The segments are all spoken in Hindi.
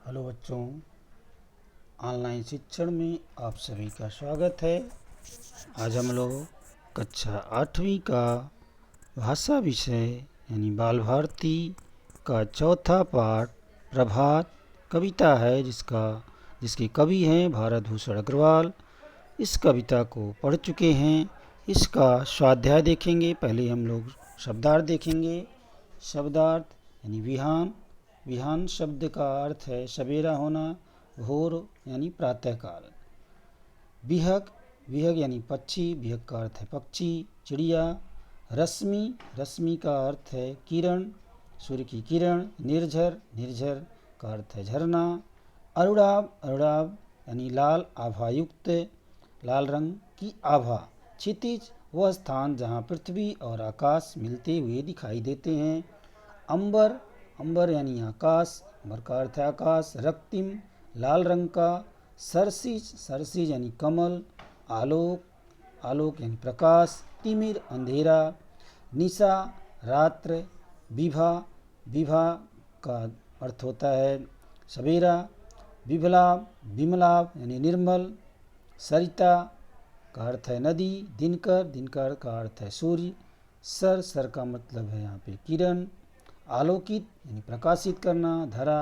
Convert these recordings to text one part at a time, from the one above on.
हेलो बच्चों, ऑनलाइन शिक्षण में आप सभी का स्वागत है। आज हम लोग कक्षा 8वीं का भाषा विषय यानी बाल भारती का चौथा पाठ प्रभात कविता है जिसके कवि हैं भारत भूषण अग्रवाल। इस कविता को पढ़ चुके हैं। इसका स्वाध्याय देखेंगे। पहले हम लोग शब्दार्थ देखेंगे। शब्दार्थ यानी विहान। विहान शब्द का अर्थ है सवेरा होना, भोर यानी प्रातःकाल। विहग, विहग यानी पक्षी, विहग का अर्थ है पक्षी, चिड़िया। रश्मि, रश्मि का अर्थ है किरण, सूर्य की किरण। निर्झर, निर्झर का अर्थ है झरना। अरुणाभ, अरुणाभ यानी लाल आभायुक्त, लाल रंग की आभा। क्षितिज, वह स्थान जहाँ पृथ्वी और आकाश मिलते हुए दिखाई देते हैं। अंबर, अंबर यानी आकाश, अंबर का अर्थ है आकाश। रक्तिम, लाल रंग का। सरसिज, सरसिज यानी कमल। आलोक, आलोक यानी प्रकाश। तिमिर, अंधेरा। निशा, रात्र। विभा, विभा का अर्थ होता है सवेरा। विभलाभ, विमलाभ यानी निर्मल। सरिता का अर्थ है नदी। दिनकर, दिनकर का अर्थ है सूर्य। सर, सर का मतलब है यहाँ पे किरण। आलोकित यानी प्रकाशित करना। धरा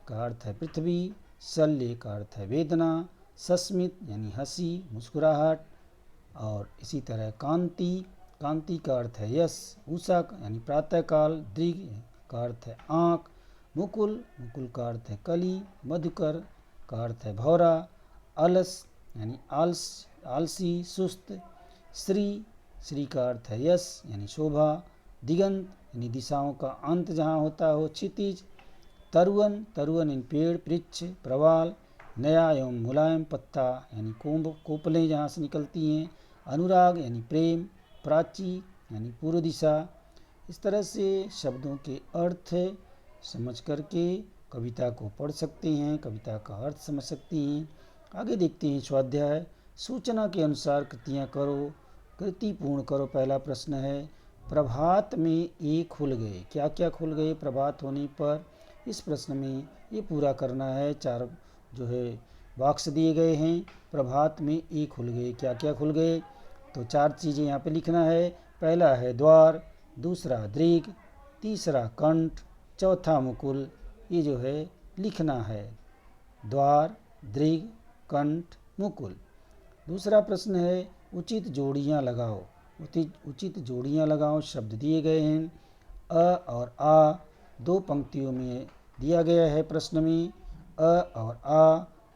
का अर्थ है पृथ्वी। शल्य का अर्थ है वेदना। सस्मित यानी हंसी, मुस्कुराहट। और इसी तरह कांति, कांति का अर्थ है यश। उषा यानी प्रातःकाल। दृग का अर्थ है आँख। मुकुल, मुकुल का अर्थ है कली। मधुकर का अर्थ है भौरा। अलस यानी आलसी, सुस्त। श्री, श्री का अर्थ है यश यानी शोभा। दिगंत यानी दिशाओं का अंत जहाँ होता हो। क्षितिज, तरुवन, तरुवन यानी पेड़, वृक्ष। प्रवाल, नया एवं मुलायम पत्ता यानी कोपलें जहाँ से निकलती हैं। अनुराग यानी प्रेम। प्राची यानी पूर्व दिशा। इस तरह से शब्दों के अर्थ समझ करके कविता को पढ़ सकते हैं, कविता का अर्थ समझ सकती हैं। आगे देखते हैं स्वाध्याय। सूचना के अनुसार कृतियाँ करो, कृति पूर्ण करो। पहला प्रश्न है प्रभात में ये खुल गए। क्या क्या खुल गए प्रभात होने पर? इस प्रश्न में ये पूरा करना है। चार जो है बॉक्स दिए गए हैं। प्रभात में ये खुल गए, क्या क्या खुल गए? तो चार चीज़ें यहाँ पे लिखना है। पहला है द्वार, दूसरा दृग, तीसरा कंठ, चौथा मुकुल। ये जो है लिखना है, द्वार, दृग, कंठ, मुकुल। दूसरा प्रश्न है उचित जोड़ियाँ लगाओ। उचित जोड़ियाँ लगाओ। शब्द दिए गए हैं अ और आ, दो पंक्तियों में दिया गया है प्रश्न में अ और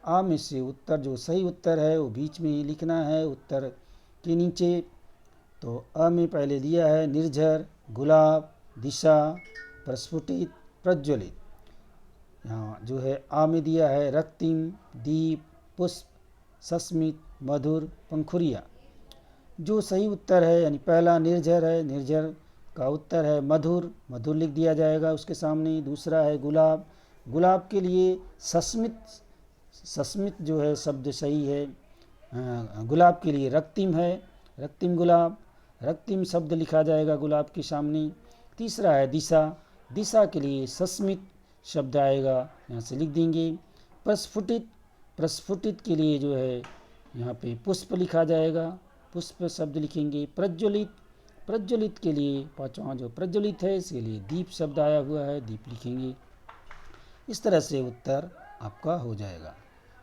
आ में से उत्तर जो सही उत्तर है वो बीच में ही लिखना है उत्तर के नीचे। तो अ में पहले दिया है निर्झर, गुलाब, दिशा, प्रस्फुटित, प्रज्वलित। यहाँ जो है आ में दिया है रक्तिम, दीप, पुष्प, सस्मित, मधुर, पंखुरिया। जो सही उत्तर है यानी पहला निर्झर है, निर्झर का उत्तर है मधुर, मधुर लिख दिया जाएगा उसके सामने। दूसरा है गुलाब, गुलाब के लिए सस्मित, सस्मित जो है शब्द सही है। गुलाब के लिए रक्तिम है, रक्तिम गुलाब, रक्तिम शब्द लिखा जाएगा गुलाब के सामने। तीसरा है दिशा, दिशा के लिए सस्मित शब्द आएगा, यहाँ से लिख देंगे। प्रस्फुटित, प्रस्फुटित के लिए जो है यहाँ पे पुष्प लिखा जाएगा, पुष्प शब्द लिखेंगे। प्रज्वलित, प्रज्वलित के लिए पांचवा जो प्रज्वलित है इसके लिए दीप शब्द आया हुआ है, दीप लिखेंगे। इस तरह से उत्तर आपका हो जाएगा।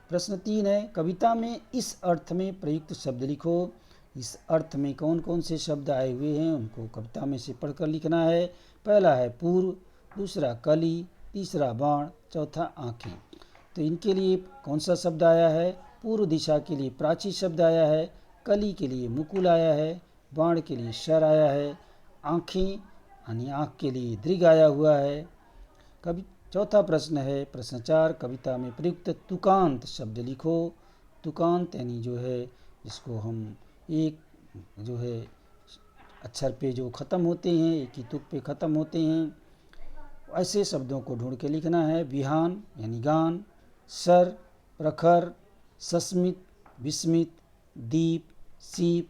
प्रश्न 3 है कविता में इस अर्थ में प्रयुक्त शब्द लिखो। इस अर्थ में कौन कौन से शब्द आए हुए हैं उनको कविता में से पढ़कर लिखना है। पहला है पूर्व, दूसरा कली, तीसरा बाण, चौथा आँखें। तो इनके लिए कौन सा शब्द आया है? पूर्व दिशा के लिए प्राची शब्द आया है, कली के लिए मुकुल आया है, बाण के लिए शर आया है, आँखें यानी आँख के लिए दृग आया हुआ है। कवि चौथा प्रश्न है प्रश्न 4 कविता में प्रयुक्त तुकांत शब्द लिखो। तुकांत यानी जो है जिसको हम एक जो है अक्षर पे जो ख़त्म होते हैं, एक ही तुक पे ख़त्म होते हैं, ऐसे शब्दों को ढूंढ के लिखना है। विहान यानी गान, सर, प्रखर, सस्मित, विस्मित, दीप, सीप,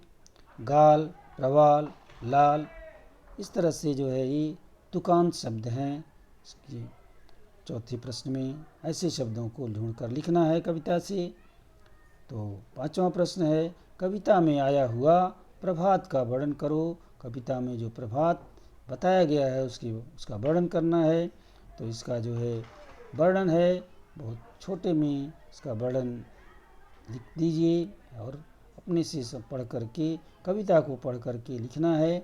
गाल, प्रवाल, लाल। इस तरह से जो है ये तुकांत शब्द हैं। चौथे प्रश्न में ऐसे शब्दों को ढूंढकर लिखना है कविता से। तो पांचवा प्रश्न है, कविता में आया हुआ प्रभात का वर्णन करो। कविता में जो प्रभात बताया गया है उसका वर्णन करना है। तो इसका जो है वर्णन है बहुत छोटे में, इसका वर्णन लिख दीजिए और अपने से सब पढ़ करके कविता को पढ़ करके लिखना है।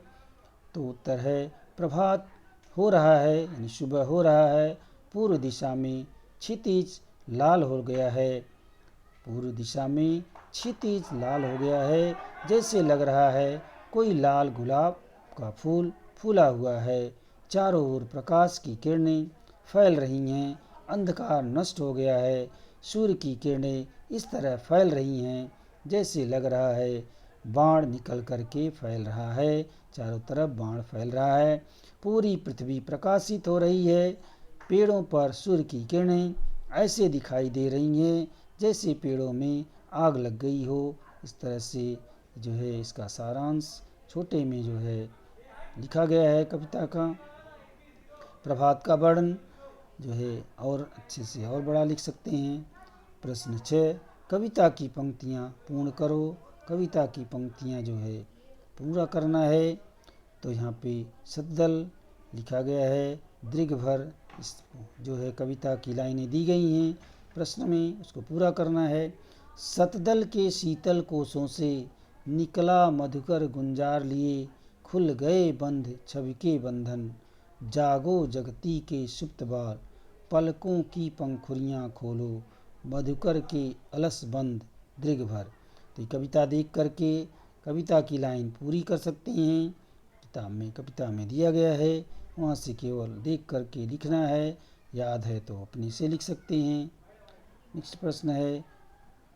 तो उत्तर है, प्रभात हो रहा है यानी सुबह हो रहा है, पूर्व दिशा में क्षितिज लाल हो गया है। पूर्व दिशा में क्षितिज लाल हो गया है, जैसे लग रहा है कोई लाल गुलाब का फूल फूला हुआ है। चारों ओर प्रकाश की किरणें फैल रही हैं, अंधकार नष्ट हो गया है। सूर्य की किरणें इस तरह फैल रही हैं जैसे लग रहा है बाण निकल करके फैल रहा है, चारों तरफ बाण फैल रहा है। पूरी पृथ्वी प्रकाशित हो रही है। पेड़ों पर सूर्य की किरणें ऐसे दिखाई दे रही हैं जैसे पेड़ों में आग लग गई हो। इस तरह से जो है इसका सारांश छोटे में जो है लिखा गया है कविता का। प्रभात का वर्णन जो है और अच्छे से और बड़ा लिख सकते हैं। प्रश्न 6, कविता की पंक्तियाँ पूर्ण करो। कविता की पंक्तियाँ जो है पूरा करना है। तो यहाँ पे सतदल लिखा गया है, दृघभर इस जो है कविता की लाइनें दी गई हैं प्रश्न में, उसको पूरा करना है। सतदल के शीतल कोशों से निकला मधुकर गुंजार लिए, खुल गए बंध छवि के बंधन, जागो जगती के सुप्त बाल, पलकों की पंखुड़ियाँ खोलो, मधुकर के अलस बंद दृघभर। तो कविता देख करके कविता की लाइन पूरी कर सकते हैं। कविता में दिया गया है, वहाँ से केवल देख करके लिखना है, याद है तो अपने से लिख सकते हैं। नेक्स्ट प्रश्न है,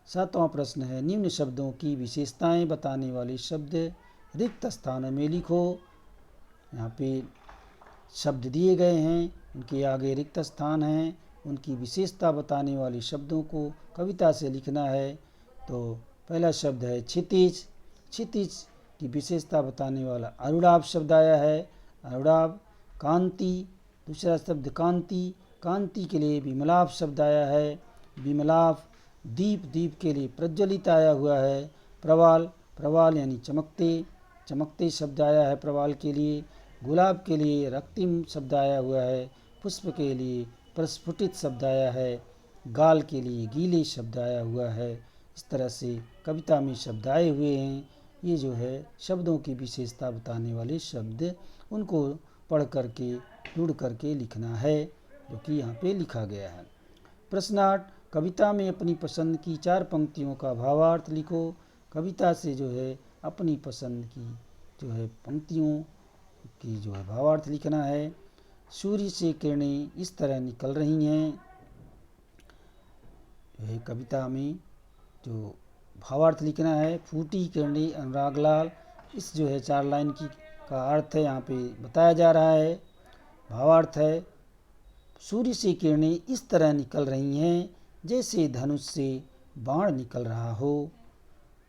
7वां प्रश्न है, निम्न शब्दों की विशेषताएं बताने वाले शब्द रिक्त स्थानों में लिखो। यहाँ पे शब्द दिए गए हैं, उनके आगे रिक्त स्थान हैं, उनकी विशेषता बताने वाले शब्दों को कविता से लिखना है। तो पहला शब्द है क्षितिज। क्षितिज की विशेषता बताने वाला अरुणाभ शब्द आया है, अरुणाभ। कांति, दूसरा शब्द कांति, कांति के लिए विमलाभ शब्द आया है, विमलाभ। दीप, दीप के लिए प्रज्वलित आया हुआ है। प्रवाल, प्रवाल यानी चमकते, चमकते शब्द आया है प्रवाल के लिए। गुलाब के लिए रक्तिम शब्द आया हुआ है। पुष्प के लिए प्रस्फुटित शब्द आया है। गाल के लिए गीले शब्द आया हुआ है। इस तरह से कविता में शब्द आए हुए हैं। ये जो है शब्दों की विशेषता बताने वाले शब्द, उनको पढ़ करके ढूंढ करके लिखना है, जो कि यहाँ पे लिखा गया है। प्रश्न 8, कविता में अपनी पसंद की 4 पंक्तियों का भावार्थ लिखो। कविता से जो है अपनी पसंद की जो है पंक्तियों की जो है भावार्थ लिखना है। सूर्य से किरणें इस तरह निकल रही हैं, यह कविता में जो भावार्थ लिखना है। फूटी किरणें अनुराग लाल, इस जो है 4 लाइन की का अर्थ है यहाँ पे बताया जा रहा है। भावार्थ है, सूर्य से किरणें इस तरह निकल रही हैं जैसे धनुष से बाण निकल रहा हो।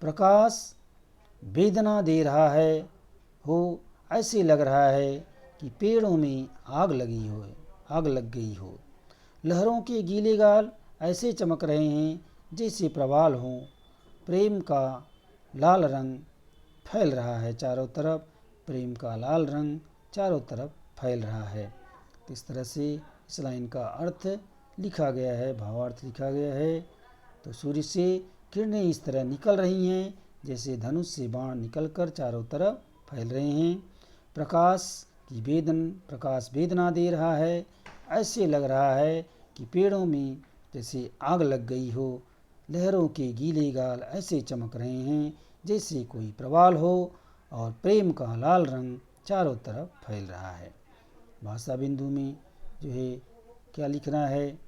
प्रकाश वेदना दे रहा है हो, ऐसे लग रहा है कि पेड़ों में आग लग गई हो। लहरों के गीले गाल ऐसे चमक रहे हैं जैसे प्रवाल हों। प्रेम का लाल रंग फैल रहा है चारों तरफ, प्रेम का लाल रंग चारों तरफ फैल रहा है। तो इस तरह से इस लाइन का अर्थ लिखा गया है, भावार्थ लिखा गया है। तो सूर्य से किरणें इस तरह निकल रही हैं जैसे धनुष से बाण निकलकर चारों तरफ फैल रहे हैं। प्रकाश वेदना दे रहा है, ऐसे लग रहा है कि पेड़ों में जैसे आग लग गई हो। लहरों के गीले गाल ऐसे चमक रहे हैं जैसे कोई प्रवाल हो, और प्रेम का लाल रंग चारों तरफ फैल रहा है। भाषा बिंदु में जो है क्या लिखना है,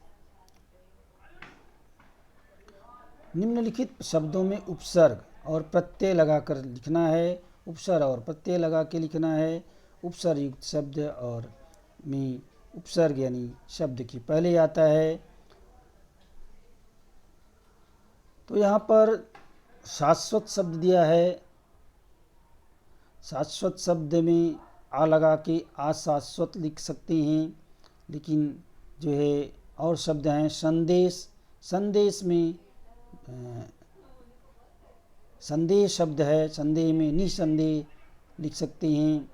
निम्नलिखित शब्दों में उपसर्ग और प्रत्यय लगाकर लिखना है। उपसर्ग और प्रत्यय लगा के लिखना है। उपसर्ग युक्त शब्द और में उपसर्ग यानी शब्द के पहले आता है। तो यहाँ पर शाश्वत शब्द दिया है। शाश्वत शब्द में आ लगा के अशाश्वत लिख सकते हैं, लेकिन जो है और शब्द हैं संदेश। संदेश में संदेह शब्द है, संदेह में निसंदेह लिख सकते हैं।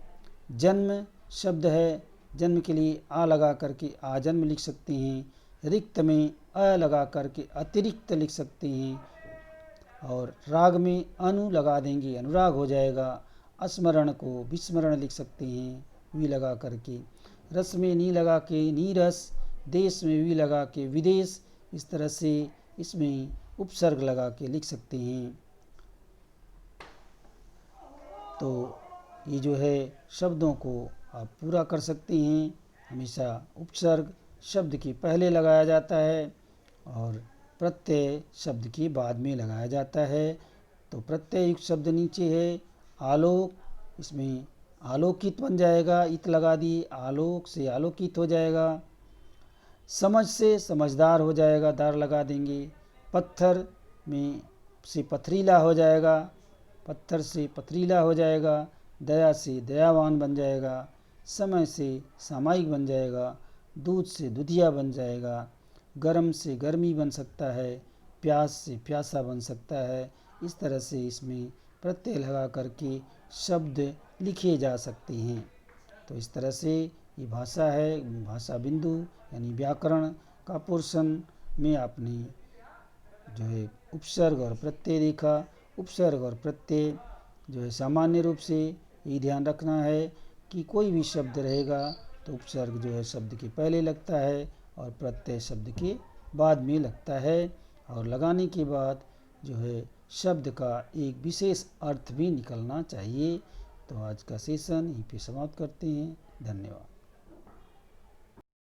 जन्म शब्द है, जन्म के लिए आ लगा करके आजन्म लिख सकते हैं। रिक्त में अ लगा करके अतिरिक्त लिख सकते हैं। और राग में अनु लगा देंगे, अनुराग हो जाएगा। स्मरण को विस्मरण लिख सकते हैं वी लगा करके। रस में नी लगा के नीरस, देश में वी लगा के विदेश। इस तरह से इसमें उपसर्ग लगा के लिख सकते हैं। तो ये जो है शब्दों को आप पूरा कर सकते हैं। हमेशा उपसर्ग शब्द के पहले लगाया जाता है और प्रत्यय शब्द के बाद में लगाया जाता है। तो प्रत्यय युक्त शब्द नीचे है आलोक, इसमें आलोकित बन जाएगा, इत लगा दिए, आलोक से आलोकित हो जाएगा। समझ से समझदार हो जाएगा, दार लगा देंगे। पत्थर में से पथरीला हो जाएगा, पत्थर से पथरीला हो जाएगा। दया से दयावान बन जाएगा। समय से सामायिक बन जाएगा। दूध से दुधिया बन जाएगा। गर्म से गर्मी बन सकता है। प्यास से प्यासा बन सकता है। इस तरह से इसमें प्रत्यय लगा करके शब्द लिखे जा सकते हैं। तो इस तरह से ये भाषा है। भाषा बिंदु यानी व्याकरण का पोर्शन में आपने जो है उपसर्ग और प्रत्यय देखा। उपसर्ग और प्रत्यय जो है सामान्य रूप से ये ध्यान रखना है कि कोई भी शब्द रहेगा तो उपसर्ग जो है शब्द के पहले लगता है और प्रत्यय शब्द के बाद में लगता है। और लगाने के बाद जो है शब्द का एक विशेष अर्थ भी निकलना चाहिए। तो आज का सेशन यहीं पे समाप्त करते हैं। धन्यवाद।